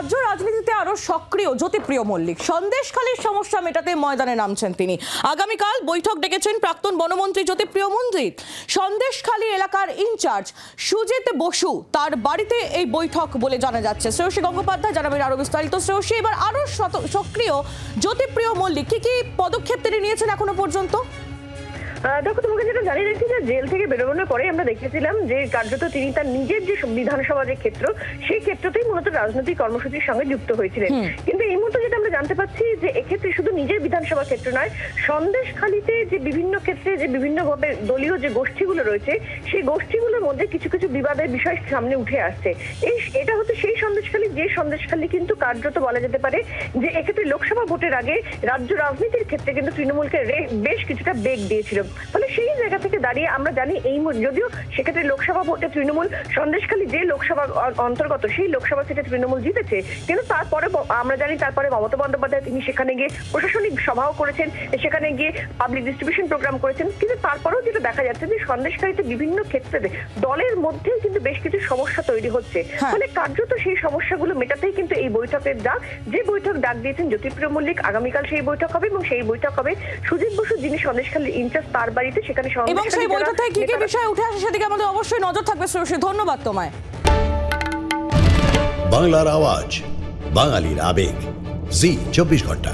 রাজ্য রাজনীতিতে আরো সক্রিয় জ্যোতিপ্রিয় মল্লিক। সন্দেশখালীর সমস্যা মেটাতে ময়দানে নামছেন তিনি। আগামীকাল বৈঠক ডেকেছেন প্রাক্তন বনমন্ত্রী জ্যোতিপ্রিয় মল্লিক। সন্দেশখালী এলাকার ইনচার্জ সুজিত বসু তার বাড়িতে এই বৈঠক বলে জানা যাচ্ছে। শ্রেয়সী গঙ্গোপাধ্যায় জানাবেন আরো বিস্তারিত। শ্রেয়সী, এবার আরো সক্রিয় জ্যোতিপ্রিয় মল্লিক কি কি পদক্ষেপ তিনি নিয়েছেন এখনো পর্যন্ত? দেখো, তোমাকে যেটা জানিয়ে রাখছি যে জেল থেকে বেরোনোর পরে আমরা দেখেছিলাম যে কার্যত তিনি তার নিজের যে বিধানসভা যে ক্ষেত্র, সেই ক্ষেত্রতেই মূলত রাজনৈতিক কর্মসূচির সঙ্গে যুক্ত হয়েছিলেন। কিন্তু এই মুহূর্তে যেটা আমরা জানতে পাচ্ছি যে এক্ষেত্রে শুধু নিজের বিধানসভা ক্ষেত্র নয়, সন্দেশখালীতে যে বিভিন্ন ক্ষেত্রে যে বিভিন্নভাবে দলীয় যে গোষ্ঠীগুলো রয়েছে, সেই গোষ্ঠীগুলোর মধ্যে কিছু কিছু বিবাদের বিষয় সামনে উঠে আসছে। এটা হচ্ছে সেই সন্দেশখালী, যে সন্দেশখালী কিন্তু কার্যত বলা যেতে পারে যে এক্ষেত্রে লোকসভা ভোটের আগে রাজ্য রাজনীতির ক্ষেত্রে কিন্তু তৃণমূলকে বেশ কিছুটা বেগ দিয়েছিল। ফলে সেই জায়গা থেকে দাঁড়িয়ে আমরা জানি যদিও সেক্ষেত্রে লোকসভা ভোটে তৃণমূল সন্দেশখালী যে লোকসভা অন্তর্গত, সেই লোকসভা থেকে তৃণমূল জিতেছে, কিন্তু তারপরে আমরা জানি তারপরে মমতা বন্দ্যোপাধ্যায় তিনি সেখানে গিয়ে প্রশাসনিক সভাও করেছেন, সেখানে গিয়ে পাবলিক ডিস্ট্রিবিউশন প্রোগ্রাম করেছেন। কিন্তু তারপরেও যেটা দেখা যাচ্ছে যে সন্দেশখালীতে বিভিন্ন ক্ষেত্রে দলের মধ্যেও কিন্তু বেশ কিছু সমস্যা তৈরি হচ্ছে। ফলে কার্যত সেই সমস্যাগুলো মেটাতেই কিন্তু এই বৈঠকের ডাক, যে বৈঠক ডাক দিয়েছেন জ্যোতিপ্রিয় মল্লিক। আগামীকাল সেই বৈঠক হবে এবং সেই বৈঠক হবে সুজিত বসু, যিনি সন্দেশখালীর ইনচার্জ, তার বাড়িতে। সেখানে এবং সেই বৈঠক থেকে কি কি বিষয় উঠে আসে সেদিকে আমাদের অবশ্যই নজর থাকবে। শ্রেয়সী, ধন্যবাদ তোমায়। বাংলার আওয়াজ, বাঙালির আবেগ, জি 24 ঘন্টা।